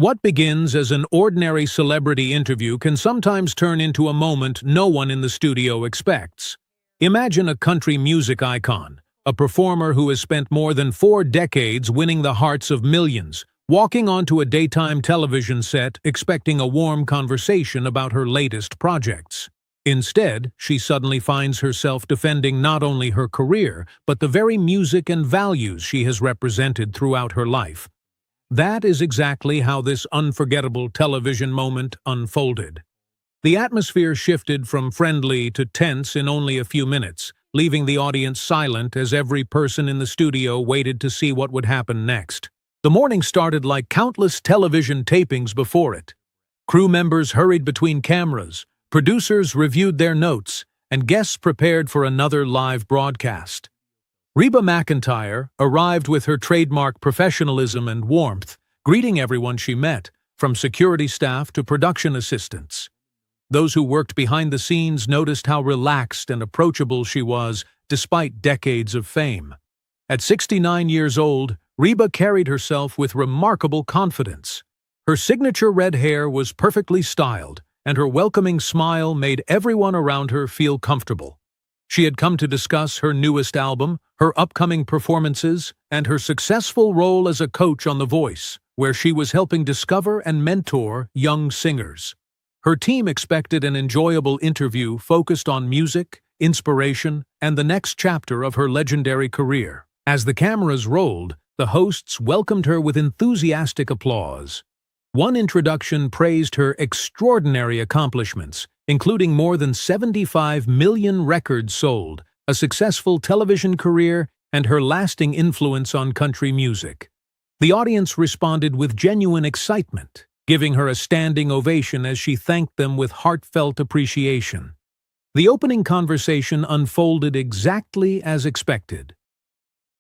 What begins as an ordinary celebrity interview can sometimes turn into a moment no one in the studio expects. Imagine a country music icon, a performer who has spent more than 4 decades winning the hearts of millions, walking onto a daytime television set expecting a warm conversation about her latest projects. Instead, she suddenly finds herself defending not only her career, but the very music and values she has represented throughout her life. That is exactly how this unforgettable television moment unfolded. The atmosphere shifted from friendly to tense in only a few minutes, leaving the audience silent as every person in the studio waited to see what would happen next. The morning started like countless television tapings before it. Crew members hurried between cameras, producers reviewed their notes, and guests prepared for another live broadcast. Reba McEntire arrived with her trademark professionalism and warmth, greeting everyone she met, from security staff to production assistants. Those who worked behind the scenes noticed how relaxed and approachable she was, despite decades of fame. At 69 years old, Reba carried herself with remarkable confidence. Her signature red hair was perfectly styled, and her welcoming smile made everyone around her feel comfortable. She had come to discuss her newest album, her upcoming performances, and her successful role as a coach on The Voice, where she was helping discover and mentor young singers. Her team expected an enjoyable interview focused on music, inspiration, and the next chapter of her legendary career. As the cameras rolled, the hosts welcomed her with enthusiastic applause. One introduction praised her extraordinary accomplishments, including more than 75 million records sold, a successful television career, and her lasting influence on country music. The audience responded with genuine excitement, giving her a standing ovation as she thanked them with heartfelt appreciation. The opening conversation unfolded exactly as expected.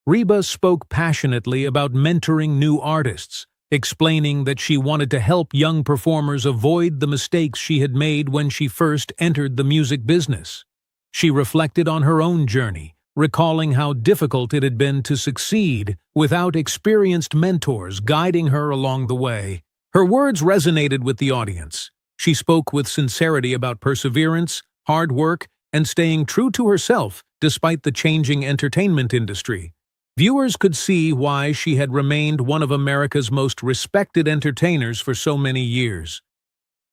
Reba spoke passionately about mentoring new artists, explaining that she wanted to help young performers avoid the mistakes she had made when she first entered the music business. She reflected on her own journey, recalling how difficult it had been to succeed without experienced mentors guiding her along the way. Her words resonated with the audience. She spoke with sincerity about perseverance, hard work, and staying true to herself despite the changing entertainment industry. Viewers could see why she had remained one of America's most respected entertainers for so many years.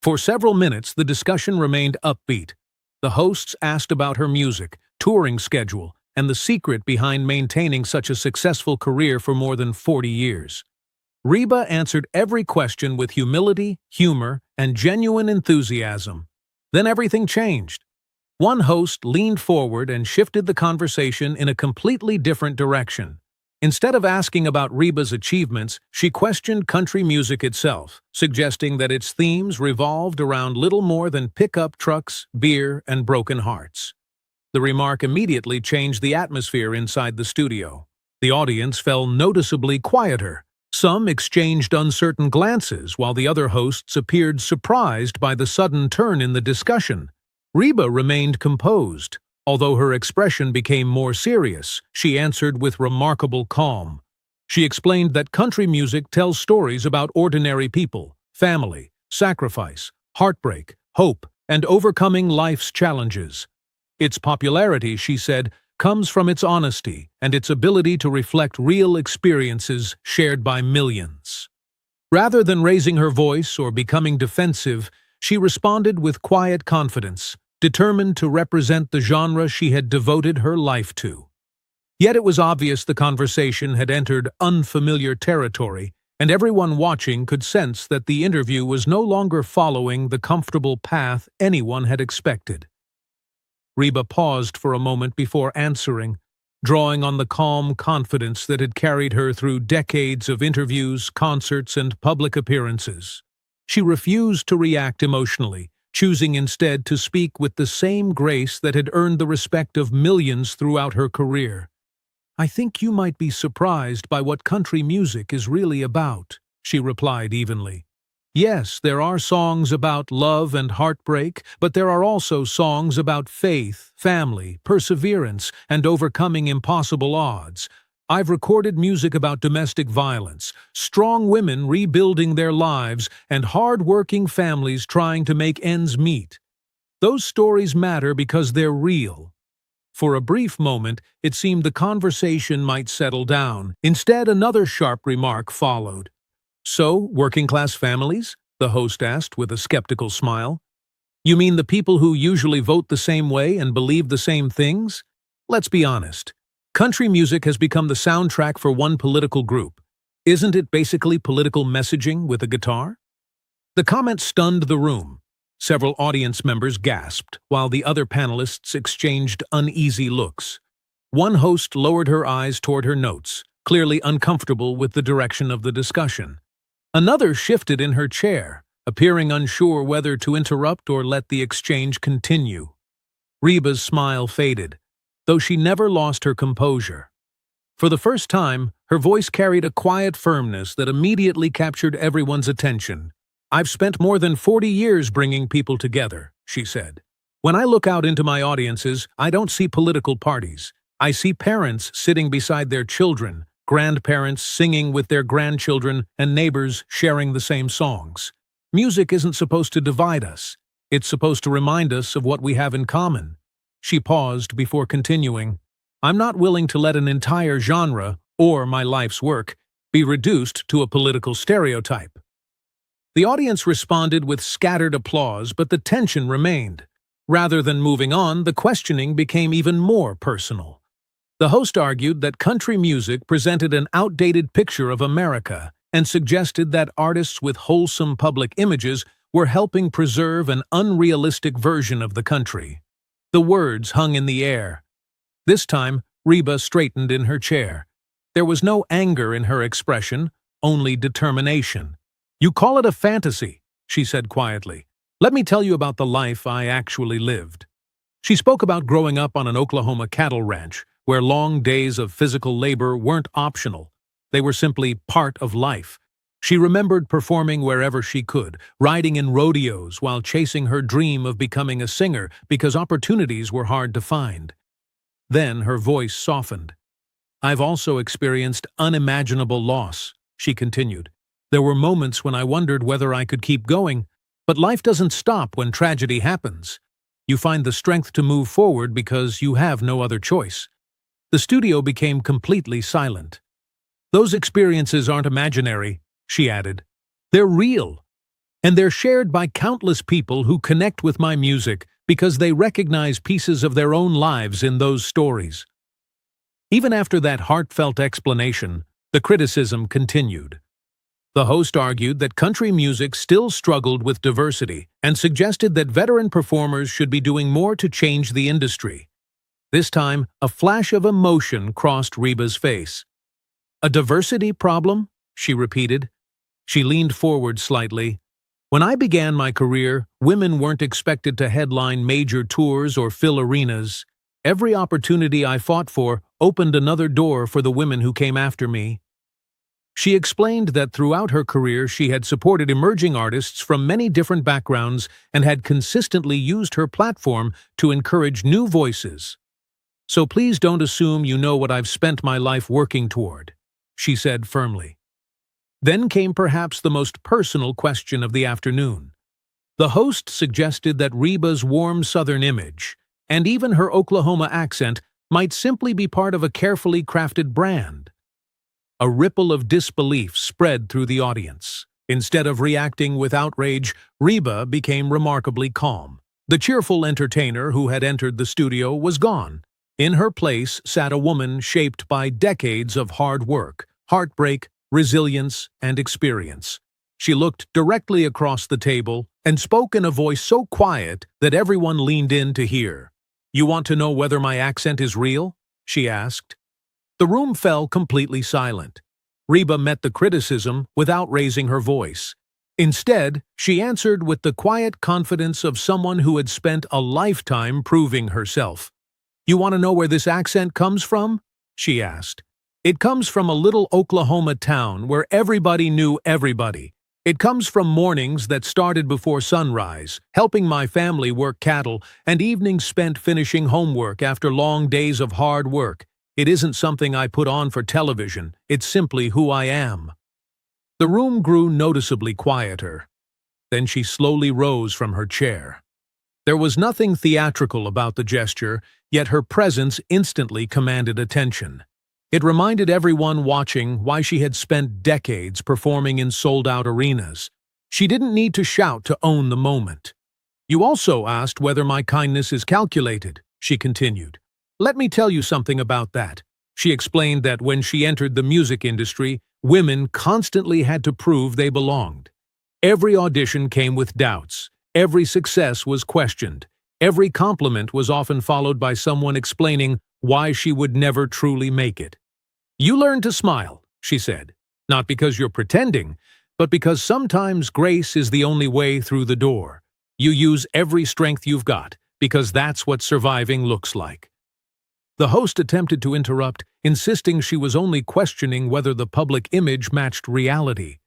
For several minutes, the discussion remained upbeat. The hosts asked about her music, touring schedule, and the secret behind maintaining such a successful career for more than 40 years. Reba answered every question with humility, humor, and genuine enthusiasm. Then everything changed. One host leaned forward and shifted the conversation in a completely different direction. Instead of asking about Reba's achievements, she questioned country music itself, suggesting that its themes revolved around little more than pickup trucks, beer, and broken hearts. The remark immediately changed the atmosphere inside the studio. The audience fell noticeably quieter. Some exchanged uncertain glances, while the other hosts appeared surprised by the sudden turn in the discussion. Reba remained composed. Although her expression became more serious, she answered with remarkable calm. She explained that country music tells stories about ordinary people, family, sacrifice, heartbreak, hope, and overcoming life's challenges. Its popularity, she said, comes from its honesty and its ability to reflect real experiences shared by millions. Rather than raising her voice or becoming defensive, she responded with quiet confidence, determined to represent the genre she had devoted her life to. Yet it was obvious the conversation had entered unfamiliar territory, and everyone watching could sense that the interview was no longer following the comfortable path anyone had expected. Reba paused for a moment before answering, drawing on the calm confidence that had carried her through decades of interviews, concerts, and public appearances. She refused to react emotionally, choosing instead to speak with the same grace that had earned the respect of millions throughout her career. "I think you might be surprised by what country music is really about," she replied evenly. "Yes, there are songs about love and heartbreak, but there are also songs about faith, family, perseverance, and overcoming impossible odds. I've recorded music about domestic violence, strong women rebuilding their lives, and hard-working families trying to make ends meet. Those stories matter because they're real. For a brief moment, it seemed the conversation might settle down. Instead, another sharp remark followed. "So, working-class families?" the host asked with a skeptical smile. "You mean the people who usually vote the same way and believe the same things? Let's be honest. Country music has become the soundtrack for one political group. Isn't it basically political messaging with a guitar?" The comment stunned the room. Several audience members gasped, while the other panelists exchanged uneasy looks. One host lowered her eyes toward her notes, clearly uncomfortable with the direction of the discussion. Another shifted in her chair, appearing unsure whether to interrupt or let the exchange continue. Reba's smile faded, though she never lost her composure. For the first time, her voice carried a quiet firmness that immediately captured everyone's attention. "I've spent more than 40 years bringing people together," she said. "When I look out into my audiences, I don't see political parties. I see parents sitting beside their children, grandparents singing with their grandchildren, and neighbors sharing the same songs. Music isn't supposed to divide us. It's supposed to remind us of what we have in common." She paused before continuing. "I'm not willing to let an entire genre, or my life's work, be reduced to a political stereotype." The audience responded with scattered applause, but the tension remained. Rather than moving on, the questioning became even more personal. The host argued that country music presented an outdated picture of America and suggested that artists with wholesome public images were helping preserve an unrealistic version of the country. The words hung in the air. This time, Reba straightened in her chair. There was no anger in her expression, only determination. "You call it a fantasy," she said quietly. "Let me tell you about the life I actually lived." She spoke about growing up on an Oklahoma cattle ranch, where long days of physical labor weren't optional. They were simply part of life. She remembered performing wherever she could, riding in rodeos while chasing her dream of becoming a singer because opportunities were hard to find. Then her voice softened. "I've also experienced unimaginable loss," she continued. "There were moments when I wondered whether I could keep going, but life doesn't stop when tragedy happens. You find the strength to move forward because you have no other choice." The studio became completely silent. "Those experiences aren't imaginary," she added. "They're real. And they're shared by countless people who connect with my music because they recognize pieces of their own lives in those stories." Even after that heartfelt explanation, the criticism continued. The host argued that country music still struggled with diversity and suggested that veteran performers should be doing more to change the industry. This time, a flash of emotion crossed Reba's face. "A diversity problem?" she repeated. She leaned forward slightly. "When I began my career, women weren't expected to headline major tours or fill arenas. Every opportunity I fought for opened another door for the women who came after me." She explained that throughout her career she had supported emerging artists from many different backgrounds and had consistently used her platform to encourage new voices. "So please don't assume you know what I've spent my life working toward," she said firmly. Then came perhaps the most personal question of the afternoon. The host suggested that Reba's warm Southern image, and even her Oklahoma accent, might simply be part of a carefully crafted brand. A ripple of disbelief spread through the audience. Instead of reacting with outrage, Reba became remarkably calm. The cheerful entertainer who had entered the studio was gone. In her place sat a woman shaped by decades of hard work, heartbreak, resilience, and experience. She looked directly across the table and spoke in a voice so quiet that everyone leaned in to hear. "You want to know whether my accent is real?" she asked. The room fell completely silent. Reba met the criticism without raising her voice. Instead, she answered with the quiet confidence of someone who had spent a lifetime proving herself. "You want to know where this accent comes from?" she asked. "It comes from a little Oklahoma town where everybody knew everybody. It comes from mornings that started before sunrise, helping my family work cattle, and evenings spent finishing homework after long days of hard work. It isn't something I put on for television, it's simply who I am." The room grew noticeably quieter. Then she slowly rose from her chair. There was nothing theatrical about the gesture, yet her presence instantly commanded attention. It reminded everyone watching why she had spent decades performing in sold-out arenas. She didn't need to shout to own the moment. "You also asked whether my kindness is calculated," she continued. "Let me tell you something about that." She explained that when she entered the music industry, women constantly had to prove they belonged. Every audition came with doubts. Every success was questioned. Every compliment was often followed by someone explaining why she would never truly make it. "You learn to smile," she said, "not because you're pretending, but because sometimes grace is the only way through the door. You use every strength you've got, because that's what surviving looks like." The host attempted to interrupt, insisting she was only questioning whether the public image matched reality.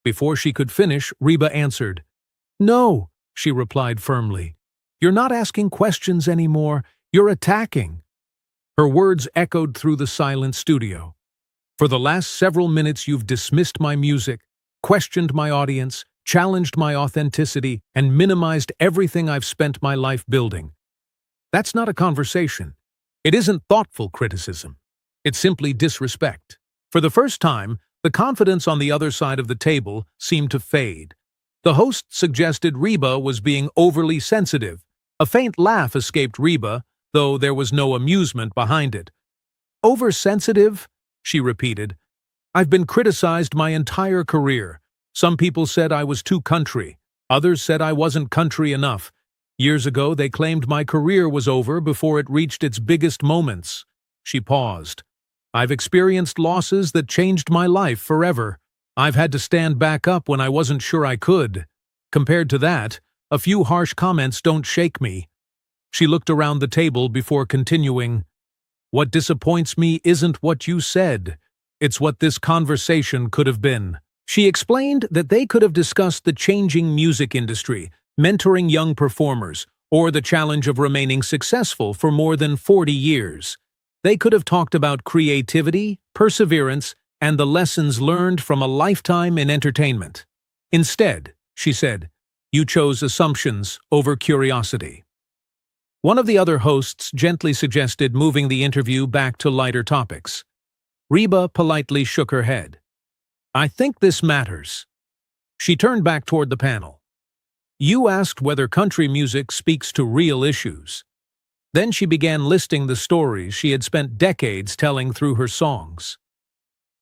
Before she could finish, Reba answered. "No," she replied firmly. "You're not asking questions anymore, you're attacking." Her words echoed through the silent studio. "For the last several minutes you've dismissed my music, questioned my audience, challenged my authenticity, and minimized everything I've spent my life building. That's not a conversation. It isn't thoughtful criticism. It's simply disrespect." For the first time, the confidence on the other side of the table seemed to fade. The host suggested Reba was being overly sensitive. A faint laugh escaped Reba, though there was no amusement behind it. "Oversensitive?" she repeated. "I've been criticized my entire career. Some people said I was too country. Others said I wasn't country enough. Years ago, they claimed my career was over before it reached its biggest moments." She paused. "I've experienced losses that changed my life forever. I've had to stand back up when I wasn't sure I could. Compared to that, a few harsh comments don't shake me." She looked around the table before continuing. "What disappoints me isn't what you said. It's what this conversation could have been." She explained that they could have discussed the changing music industry, mentoring young performers, or the challenge of remaining successful for more than 40 years. They could have talked about creativity, perseverance, and the lessons learned from a lifetime in entertainment. Instead, she said, you chose assumptions over curiosity. One of the other hosts gently suggested moving the interview back to lighter topics. Reba politely shook her head. "I think this matters." She turned back toward the panel. "You asked whether country music speaks to real issues." Then she began listing the stories she had spent decades telling through her songs.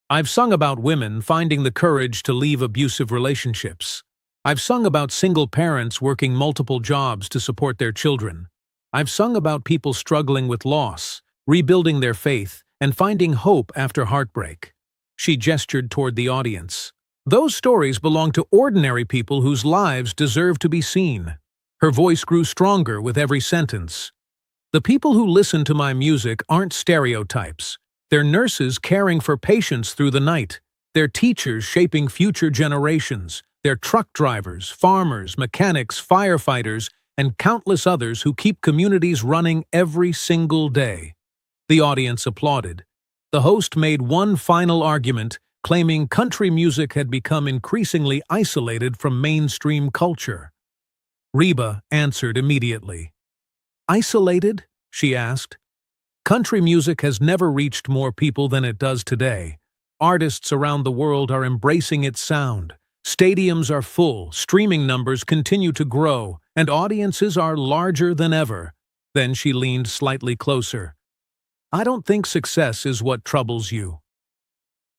"I've sung about women finding the courage to leave abusive relationships. I've sung about single parents working multiple jobs to support their children. I've sung about people struggling with loss, rebuilding their faith, and finding hope after heartbreak." She gestured toward the audience. "Those stories belong to ordinary people whose lives deserve to be seen." Her voice grew stronger with every sentence. "The people who listen to my music aren't stereotypes. They're nurses caring for patients through the night. They're teachers shaping future generations. They're truck drivers, farmers, mechanics, firefighters, and countless others who keep communities running every single day." The audience applauded. The host made one final argument, claiming country music had become increasingly isolated from mainstream culture. Reba answered immediately. "Isolated?" she asked. "Country music has never reached more people than it does today. Artists around the world are embracing its sound. Stadiums are full, streaming numbers continue to grow, and audiences are larger than ever." Then she leaned slightly closer. "I don't think success is what troubles you."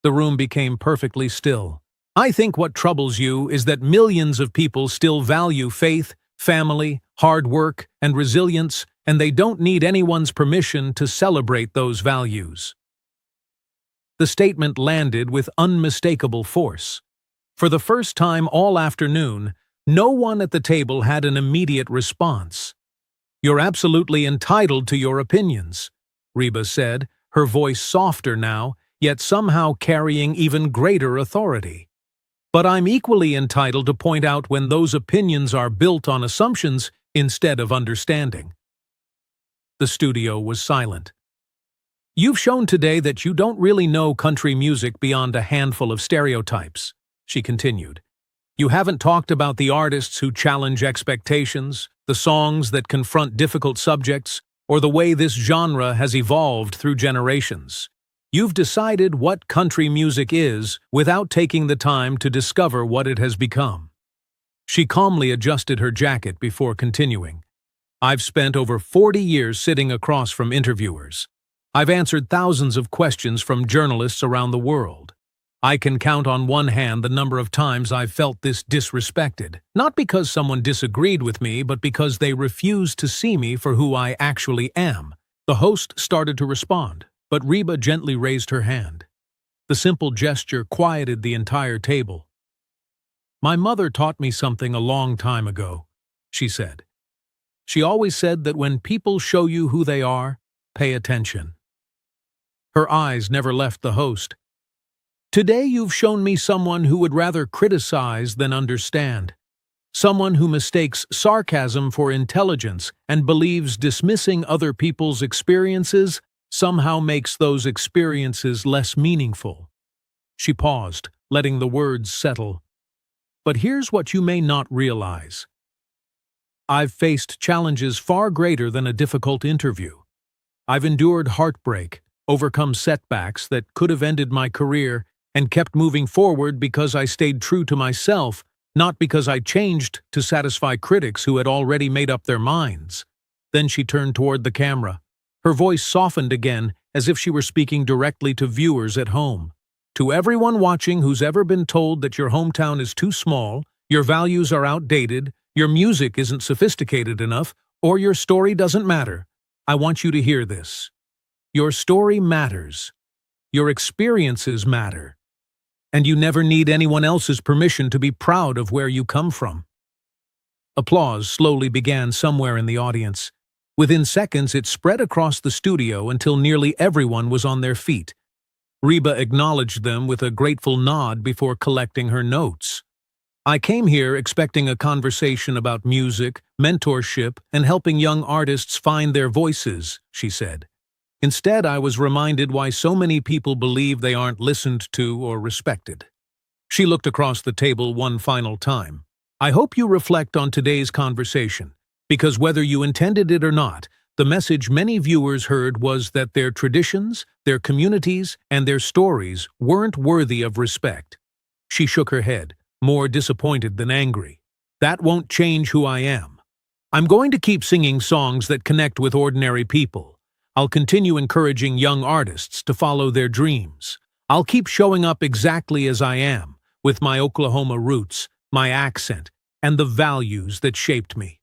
The room became perfectly still. "I think what troubles you is that millions of people still value faith, family, hard work, and resilience, and they don't need anyone's permission to celebrate those values." The statement landed with unmistakable force. For the first time all afternoon, no one at the table had an immediate response. "You're absolutely entitled to your opinions," Reba said, her voice softer now, yet somehow carrying even greater authority. "But I'm equally entitled to point out when those opinions are built on assumptions instead of understanding." The studio was silent. You've shown today that you don't really know country music beyond a handful of stereotypes, she continued. You haven't talked about the artists who challenge expectations, the songs that confront difficult subjects, or the way this genre has evolved through generations. You've decided what country music is without taking the time to discover what it has become. She calmly adjusted her jacket before continuing. I've spent over 40 years sitting across from interviewers. I've answered thousands of questions from journalists around the world. I can count on one hand the number of times I've felt this disrespected, not because someone disagreed with me, but because they refused to see me for who I actually am. The host started to respond, but Reba gently raised her hand. The simple gesture quieted the entire table. My mother taught me something a long time ago, she said. She always said that when people show you who they are, pay attention. Her eyes never left the host. Today you've shown me someone who would rather criticize than understand. Someone who mistakes sarcasm for intelligence and believes dismissing other people's experiences somehow makes those experiences less meaningful. She paused, letting the words settle. But here's what you may not realize. I've faced challenges far greater than a difficult interview. I've endured heartbreak, overcome setbacks that could have ended my career, and kept moving forward because I stayed true to myself, not because I changed to satisfy critics who had already made up their minds. Then she turned toward the camera. Her voice softened again, as if she were speaking directly to viewers at home. To everyone watching who's ever been told that your hometown is too small, your values are outdated, your music isn't sophisticated enough, or your story doesn't matter, I want you to hear this. Your story matters. Your experiences matter. And you never need anyone else's permission to be proud of where you come from. Applause slowly began somewhere in the audience. Within seconds, it spread across the studio until nearly everyone was on their feet. Reba acknowledged them with a grateful nod before collecting her notes. I came here expecting a conversation about music, mentorship, and helping young artists find their voices, she said. Instead, I was reminded why so many people believe they aren't listened to or respected. She looked across the table one final time. I hope you reflect on today's conversation, because whether you intended it or not, the message many viewers heard was that their traditions, their communities, and their stories weren't worthy of respect. She shook her head, more disappointed than angry. That won't change who I am. I'm going to keep singing songs that connect with ordinary people. I'll continue encouraging young artists to follow their dreams. I'll keep showing up exactly as I am, with my Oklahoma roots, my accent, and the values that shaped me.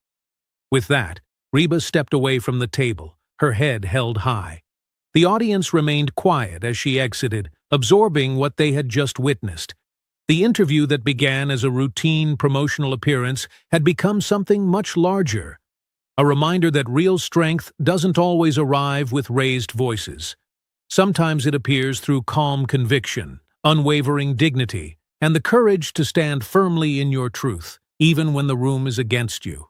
With that, Reba stepped away from the table, her head held high. The audience remained quiet as she exited, absorbing what they had just witnessed. The interview that began as a routine promotional appearance had become something much larger. A reminder that real strength doesn't always arrive with raised voices. Sometimes it appears through calm conviction, unwavering dignity, and the courage to stand firmly in your truth, even when the room is against you.